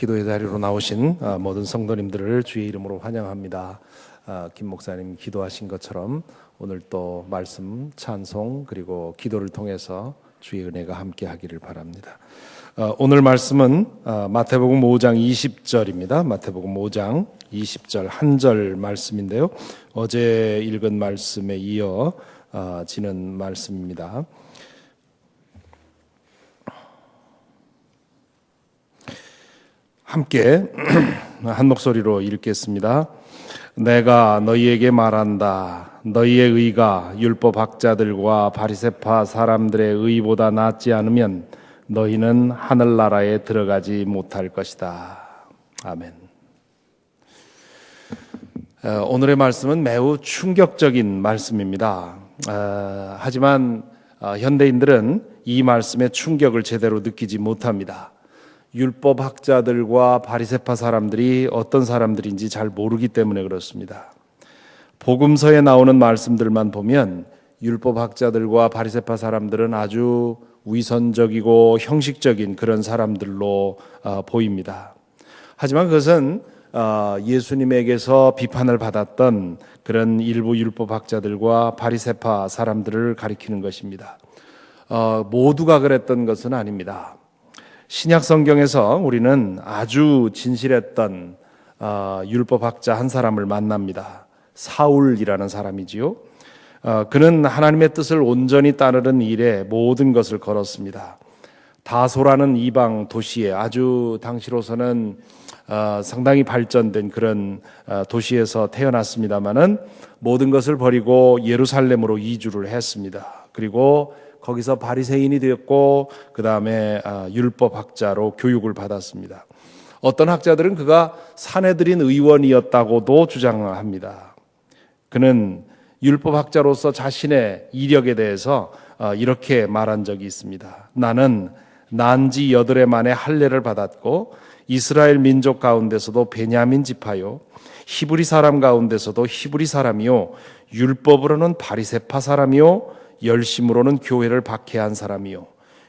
기도의 자리로 나오신 모든 성도님들을 주의 이름으로 환영합니다. 김 목사님 기도하신 것처럼 오늘 또 말씀, 찬송 그리고 기도를 통해서 주의 은혜가 함께 하기를 바랍니다. 오늘 말씀은 마태복음 5장 20절입니다. 마태복음 5장 20절 한 절 말씀인데요. 어제 읽은 말씀에 이어 지는 말씀입니다. 함께 한 목소리로 읽겠습니다. 내가 너희에게 말한다. 너희의 의가 율법 학자들과 바리새파 사람들의 의보다 낫지 않으면 너희는 하늘나라에 들어가지 못할 것이다. 아멘. 오늘의 말씀은 매우 충격적인 말씀입니다. 하지만 현대인들은 이 말씀의 충격을 제대로 느끼지 못합니다. 율법 학자들과 바리새파 사람들이 어떤 사람들인지 잘 모르기 때문에 그렇습니다. 복음서에 나오는 말씀들만 보면 율법 학자들과 바리새파 사람들은 아주 위선적이고 형식적인 그런 사람들로 보입니다. 하지만 그것은 예수님에게서 비판을 받았던 그런 일부 율법 학자들과 바리새파 사람들을 가리키는 것입니다. 모두가 그랬던 것은 아닙니다. 신약 성경에서 우리는 아주 진실했던 율법학자 한 사람을 만납니다. 사울이라는 사람이지요. 그는 하나님의 뜻을 온전히 따르는 일에 모든 것을 걸었습니다. 다소라는 이방 도시에 아주 당시로서는 상당히 발전된 그런 도시에서 태어났습니다마는 모든 것을 버리고 예루살렘으로 이주를 했습니다. 그리고 거기서 바리새인이 되었고 그 다음에 율법학자로 교육을 받았습니다. 어떤 학자들은 그가 사내들인 의원이었다고도 주장합니다. 그는 율법학자로서 자신의 이력에 대해서 이렇게 말한 적이 있습니다. 나는 난지 8해 만에 할례를 받았고 이스라엘 민족 가운데서도 베냐민 지파요 히브리 사람 가운데서도 히브리 사람이요 율법으로는 바리새파 사람이요 열심으로는 교회를 박해한 사람이요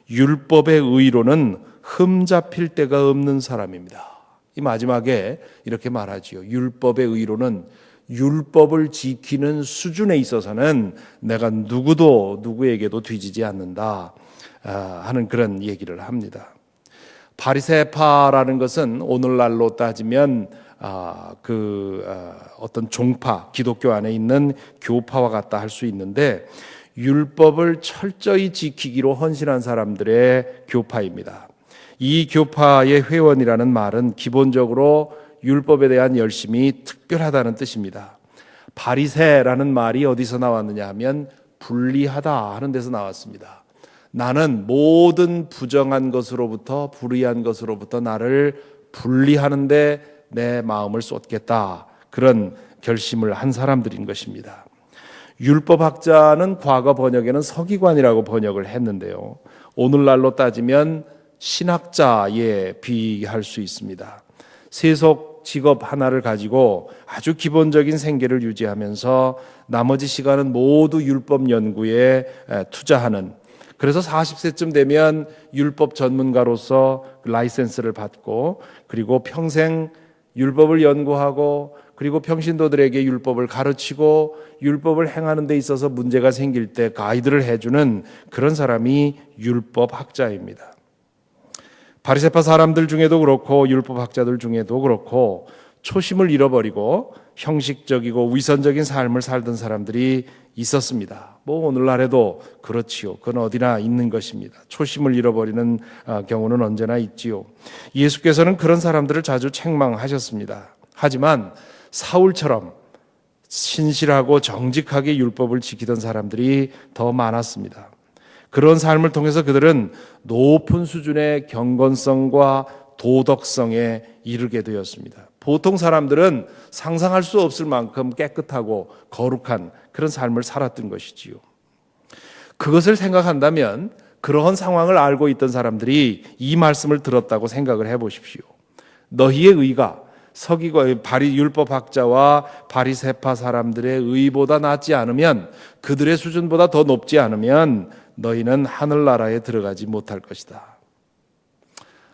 율법의 의로는 흠잡힐 데가 없는 사람입니다. 이 마지막에 이렇게 말하지요. 율법의 의로는 율법을 지키는 수준에 있어서는 내가 누구에게도 뒤지지 않는다 하는 그런 얘기를 합니다. 바리새파라는 것은 오늘날로 따지면 어떤 종파, 기독교 안에 있는 교파와 같다 할 수 있는데 율법을 철저히 지키기로 헌신한 사람들의 교파입니다. 이 교파의 회원이라는 말은 기본적으로 율법에 대한 열심이 특별하다는 뜻입니다. 바리새라는 말이 어디서 나왔느냐 하면 불리하다 하는 데서 나왔습니다. 나는 모든 부정한 것으로부터 불의한 것으로부터 나를 분리하는데 내 마음을 쏟겠다. 그런 결심을 한 사람들인 것입니다. 율법학자는 과거 번역에는 서기관이라고 번역을 했는데요. 오늘날로 따지면 신학자에 비할 수 있습니다. 세속 직업 하나를 가지고 아주 기본적인 생계를 유지하면서 나머지 시간은 모두 율법 연구에 투자하는, 그래서 40세쯤 되면 율법 전문가로서 라이센스를 받고 그리고 평생 율법을 연구하고 그리고 평신도들에게 율법을 가르치고 율법을 행하는 데 있어서 문제가 생길 때 가이드를 해주는 그런 사람이 율법학자입니다. 바리새파 사람들 중에도 그렇고 율법학자들 중에도 그렇고 초심을 잃어버리고 형식적이고 위선적인 삶을 살던 사람들이 있었습니다. 오늘날에도 그렇지요. 그건 어디나 있는 것입니다. 초심을 잃어버리는 경우는 언제나 있지요. 예수께서는 그런 사람들을 자주 책망하셨습니다. 하지만 사울처럼 신실하고 정직하게 율법을 지키던 사람들이 더 많았습니다. 그런 삶을 통해서 그들은 높은 수준의 경건성과 도덕성에 이르게 되었습니다. 보통 사람들은 상상할 수 없을 만큼 깨끗하고 거룩한 그런 삶을 살았던 것이지요. 그것을 생각한다면 그러한 상황을 알고 있던 사람들이 이 말씀을 들었다고 생각을 해보십시오. 너희의 의가 율법학자와 바리새파 사람들의 의보다 낫지 않으면, 그들의 수준보다 더 높지 않으면 너희는 하늘나라에 들어가지 못할 것이다.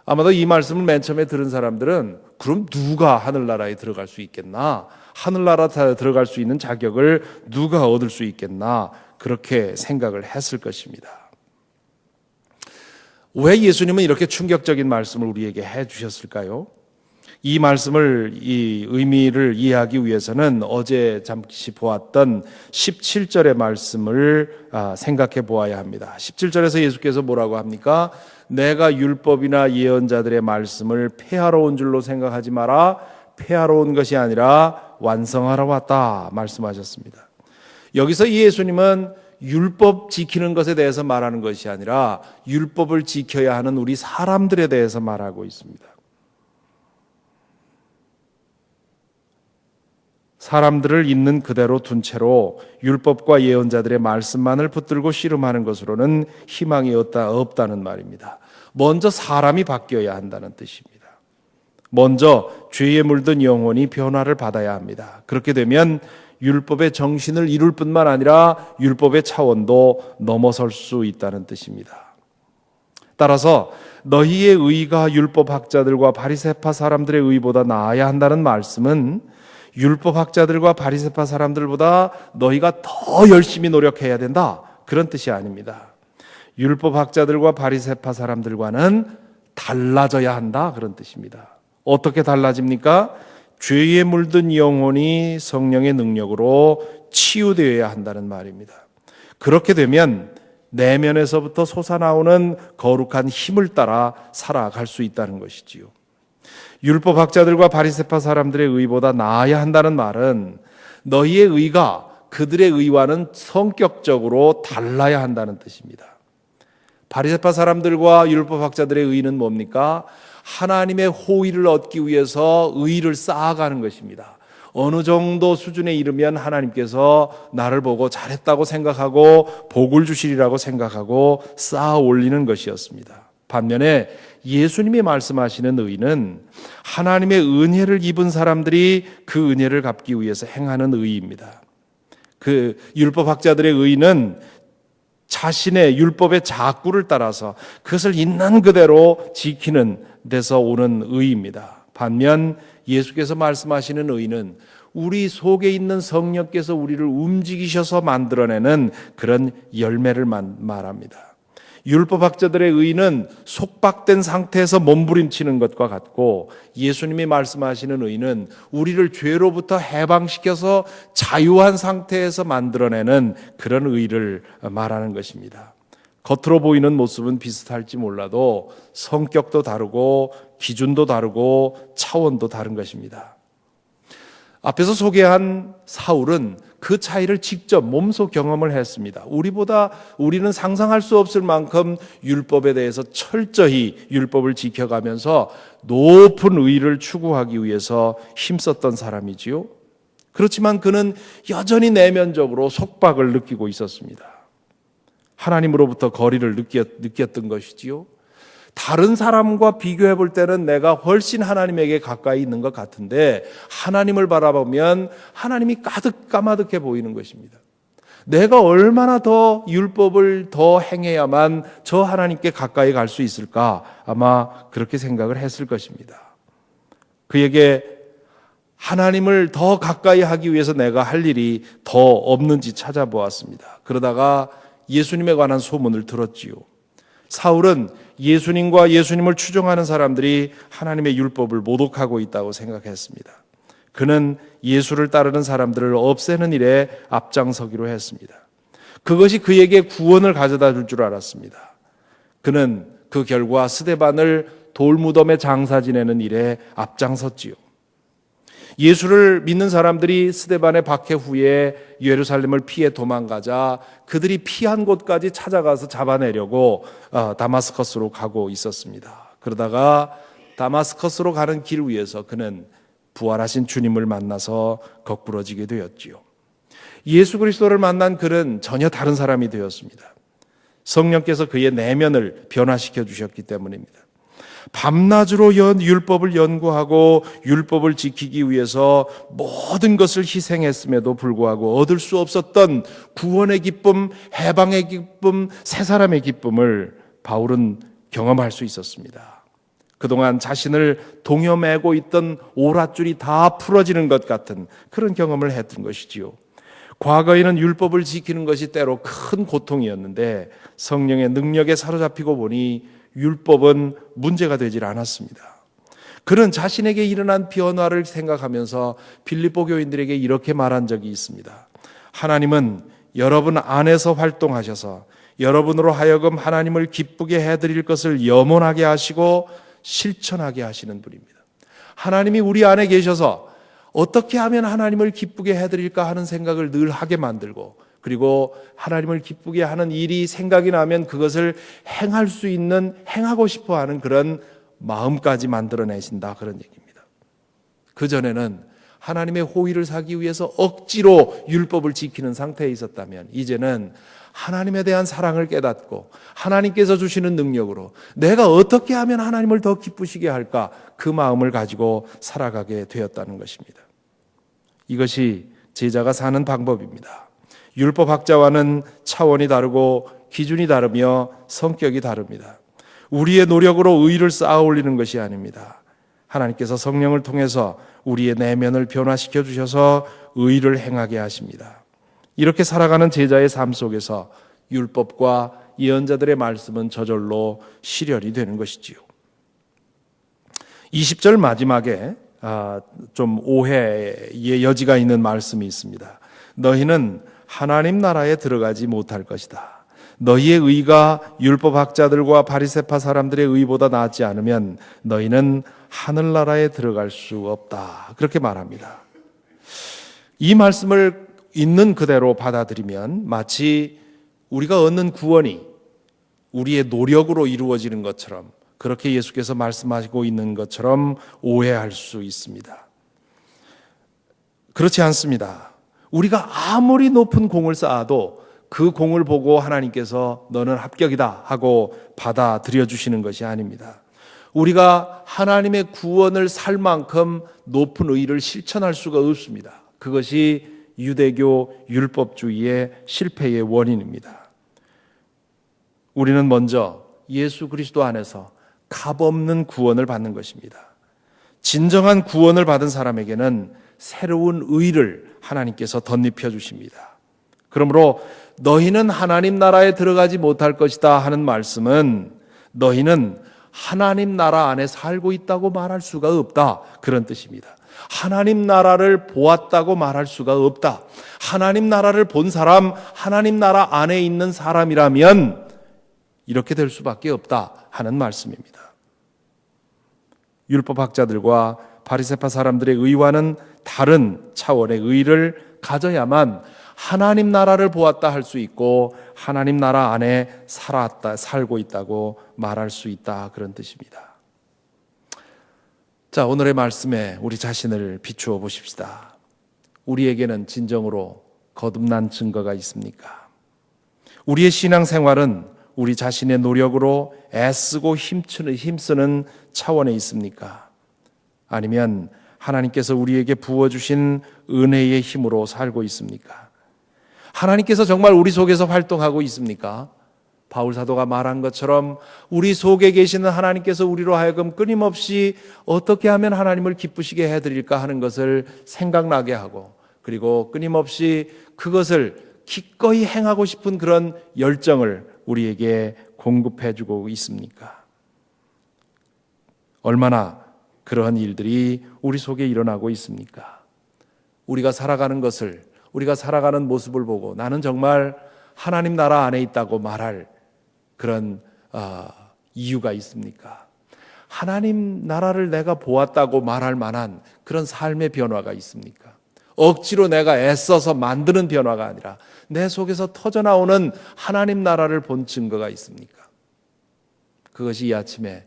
아마도 이 말씀을 맨 처음에 들은 사람들은 그럼 누가 하늘나라에 들어갈 수 있겠나? 하늘나라 들어갈 수 있는 자격을 누가 얻을 수 있겠나? 그렇게 생각을 했을 것입니다. 왜 예수님은 이렇게 충격적인 말씀을 우리에게 해 주셨을까요? 이 말씀을, 이 의미를 이해하기 위해서는 어제 잠시 보았던 17절의 말씀을 생각해 보아야 합니다. 17절에서 예수께서 뭐라고 합니까? 내가 율법이나 예언자들의 말씀을 폐하러 온 줄로 생각하지 마라. 폐하러 온 것이 아니라 완성하러 왔다 말씀하셨습니다. 여기서 예수님은 율법 지키는 것에 대해서 말하는 것이 아니라 율법을 지켜야 하는 우리 사람들에 대해서 말하고 있습니다. 사람들을 있는 그대로 둔 채로 율법과 예언자들의 말씀만을 붙들고 씨름하는 것으로는 희망이 없다는 말입니다. 먼저 사람이 바뀌어야 한다는 뜻입니다. 먼저 죄에 물든 영혼이 변화를 받아야 합니다. 그렇게 되면 율법의 정신을 이룰 뿐만 아니라 율법의 차원도 넘어설 수 있다는 뜻입니다. 따라서 너희의 의가 율법학자들과 바리새파 사람들의 의보다 나아야 한다는 말씀은 율법학자들과 바리새파 사람들보다 너희가 더 열심히 노력해야 된다, 그런 뜻이 아닙니다. 율법학자들과 바리새파 사람들과는 달라져야 한다, 그런 뜻입니다. 어떻게 달라집니까? 죄에 물든 영혼이 성령의 능력으로 치유되어야 한다는 말입니다. 그렇게 되면 내면에서부터 솟아나오는 거룩한 힘을 따라 살아갈 수 있다는 것이지요. 율법학자들과 바리새파 사람들의 의보다 나아야 한다는 말은 너희의 의가 그들의 의와는 성격적으로 달라야 한다는 뜻입니다. 바리새파 사람들과 율법학자들의 의는 뭡니까? 하나님의 호의를 얻기 위해서 의를 쌓아가는 것입니다. 어느 정도 수준에 이르면 하나님께서 나를 보고 잘했다고 생각하고 복을 주시리라고 생각하고 쌓아 올리는 것이었습니다. 반면에 예수님이 말씀하시는 의는 하나님의 은혜를 입은 사람들이 그 은혜를 갚기 위해서 행하는 의입니다. 그 율법학자들의 의는 자신의 율법의 자꾸를 따라서 그것을 있는 그대로 지키는 데서 오는 의입니다. 반면 예수께서 말씀하시는 의는 우리 속에 있는 성령께서 우리를 움직이셔서 만들어내는 그런 열매를 말합니다. 율법학자들의 의는 속박된 상태에서 몸부림치는 것과 같고, 예수님이 말씀하시는 의는 우리를 죄로부터 해방시켜서 자유한 상태에서 만들어내는 그런 의를 말하는 것입니다. 겉으로 보이는 모습은 비슷할지 몰라도 성격도 다르고 기준도 다르고 차원도 다른 것입니다. 앞에서 소개한 사울은 그 차이를 직접 몸소 경험을 했습니다. 우리는 상상할 수 없을 만큼 율법에 대해서 철저히 율법을 지켜가면서 높은 의를 추구하기 위해서 힘썼던 사람이지요. 그렇지만 그는 여전히 내면적으로 속박을 느끼고 있었습니다. 하나님으로부터 거리를 느꼈던 것이지요. 다른 사람과 비교해 볼 때는 내가 훨씬 하나님에게 가까이 있는 것 같은데 하나님을 바라보면 하나님이 까마득해 보이는 것입니다. 내가 얼마나 더 율법을 더 행해야만 저 하나님께 가까이 갈 수 있을까? 아마 그렇게 생각을 했을 것입니다. 그에게 하나님을 더 가까이 하기 위해서 내가 할 일이 더 없는지 찾아보았습니다. 그러다가 예수님에 관한 소문을 들었지요. 사울은 예수님과 예수님을 추종하는 사람들이 하나님의 율법을 모독하고 있다고 생각했습니다. 그는 예수를 따르는 사람들을 없애는 일에 앞장서기로 했습니다. 그것이 그에게 구원을 가져다 줄 줄 알았습니다. 그는 그 결과 스데반을 돌무덤에 장사 지내는 일에 앞장섰지요. 예수를 믿는 사람들이 스데반의 박해 후에 예루살렘을 피해 도망가자 그들이 피한 곳까지 찾아가서 잡아내려고 다마스커스로 가고 있었습니다. 그러다가 다마스커스로 가는 길 위에서 그는 부활하신 주님을 만나서 거꾸러지게 되었지요. 예수 그리스도를 만난 그는 전혀 다른 사람이 되었습니다. 성령께서 그의 내면을 변화시켜 주셨기 때문입니다. 밤낮으로 율법을 연구하고 율법을 지키기 위해서 모든 것을 희생했음에도 불구하고 얻을 수 없었던 구원의 기쁨, 해방의 기쁨, 새 사람의 기쁨을 바울은 경험할 수 있었습니다. 그동안 자신을 동여매고 있던 오랏줄이 다 풀어지는 것 같은 그런 경험을 했던 것이지요. 과거에는 율법을 지키는 것이 때로 큰 고통이었는데 성령의 능력에 사로잡히고 보니 율법은 문제가 되질 않았습니다. 그는 자신에게 일어난 변화를 생각하면서 빌립보 교인들에게 이렇게 말한 적이 있습니다. 하나님은 여러분 안에서 활동하셔서 여러분으로 하여금 하나님을 기쁘게 해드릴 것을 염원하게 하시고 실천하게 하시는 분입니다. 하나님이 우리 안에 계셔서 어떻게 하면 하나님을 기쁘게 해드릴까 하는 생각을 늘 하게 만들고, 그리고 하나님을 기쁘게 하는 일이 생각이 나면 그것을 행할 수 있는, 행하고 싶어 하는 그런 마음까지 만들어내신다, 그런 얘기입니다. 그전에는 하나님의 호의를 사기 위해서 억지로 율법을 지키는 상태에 있었다면 이제는 하나님에 대한 사랑을 깨닫고 하나님께서 주시는 능력으로 내가 어떻게 하면 하나님을 더 기쁘시게 할까, 그 마음을 가지고 살아가게 되었다는 것입니다. 이것이 제자가 사는 방법입니다. 율법학자와는 차원이 다르고 기준이 다르며 성격이 다릅니다. 우리의 노력으로 의의를 쌓아 올리는 것이 아닙니다. 하나님께서 성령을 통해서 우리의 내면을 변화시켜 주셔서 의의를 행하게 하십니다. 이렇게 살아가는 제자의 삶 속에서 율법과 예언자들의 말씀은 저절로 실현이 되는 것이지요. 20절 마지막에 좀 오해의 여지가 있는 말씀이 있습니다. 너희는 하나님 나라에 들어가지 못할 것이다. 너희의 의가 율법학자들과 바리새파 사람들의 의보다 낫지 않으면 너희는 하늘나라에 들어갈 수 없다. 그렇게 말합니다. 이 말씀을 있는 그대로 받아들이면 마치 우리가 얻는 구원이 우리의 노력으로 이루어지는 것처럼, 그렇게 예수께서 말씀하시고 있는 것처럼 오해할 수 있습니다. 그렇지 않습니다. 우리가 아무리 높은 공을 쌓아도 그 공을 보고 하나님께서 너는 합격이다 하고 받아들여 주시는 것이 아닙니다. 우리가 하나님의 구원을 살 만큼 높은 의의를 실천할 수가 없습니다. 그것이 유대교 율법주의의 실패의 원인입니다. 우리는 먼저 예수 그리스도 안에서 값없는 구원을 받는 것입니다. 진정한 구원을 받은 사람에게는 새로운 의를 하나님께서 덧입혀 주십니다. 그러므로 너희는 하나님 나라에 들어가지 못할 것이다 하는 말씀은 너희는 하나님 나라 안에 살고 있다고 말할 수가 없다, 그런 뜻입니다. 하나님 나라를 보았다고 말할 수가 없다. 하나님 나라를 본 사람, 하나님 나라 안에 있는 사람이라면 이렇게 될 수밖에 없다 하는 말씀입니다. 율법학자들과 바리새파 사람들의 의와는 다른 차원의 의를 가져야만 하나님 나라를 보았다 할 수 있고 하나님 나라 안에 살고 있다고 말할 수 있다, 그런 뜻입니다. 자, 오늘의 말씀에 우리 자신을 비추어 보십시다. 우리에게는 진정으로 거듭난 증거가 있습니까? 우리의 신앙생활은 우리 자신의 노력으로 애쓰고 힘쓰는 차원에 있습니까? 아니면 하나님께서 우리에게 부어주신 은혜의 힘으로 살고 있습니까? 하나님께서 정말 우리 속에서 활동하고 있습니까? 바울 사도가 말한 것처럼 우리 속에 계시는 하나님께서 우리로 하여금 끊임없이 어떻게 하면 하나님을 기쁘시게 해드릴까 하는 것을 생각나게 하고, 그리고 끊임없이 그것을 기꺼이 행하고 싶은 그런 열정을 우리에게 공급해주고 있습니까? 얼마나 그러한 일들이 우리 속에 일어나고 있습니까? 우리가 살아가는 것을, 우리가 살아가는 모습을 보고 나는 정말 하나님 나라 안에 있다고 말할 그런 이유가 있습니까? 하나님 나라를 내가 보았다고 말할 만한 그런 삶의 변화가 있습니까? 억지로 내가 애써서 만드는 변화가 아니라 내 속에서 터져나오는 하나님 나라를 본 증거가 있습니까? 그것이 이 아침에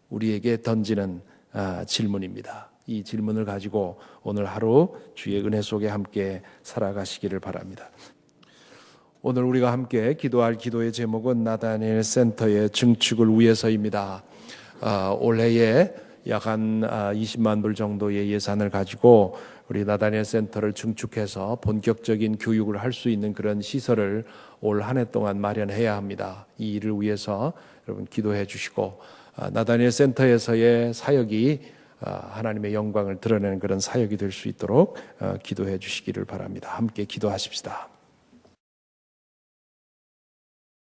우리에게 던지는 질문입니다. 이 질문을 가지고 오늘 하루 주의 은혜 속에 함께 살아가시기를 바랍니다. 오늘 우리가 함께 기도할 기도의 제목은 나다니엘 센터의 증축을 위해서입니다. 올해에 약 한 20만 불 정도의 예산을 가지고 우리 나다니엘 센터를 증축해서 본격적인 교육을 할 수 있는 그런 시설을 올 한 해 동안 마련해야 합니다. 이 일을 위해서 여러분 기도해 주시고 나다니엘 센터에서의 사역이 하나님의 영광을 드러내는 그런 사역이 될 수 있도록 기도해 주시기를 바랍니다. 함께 기도하십시다.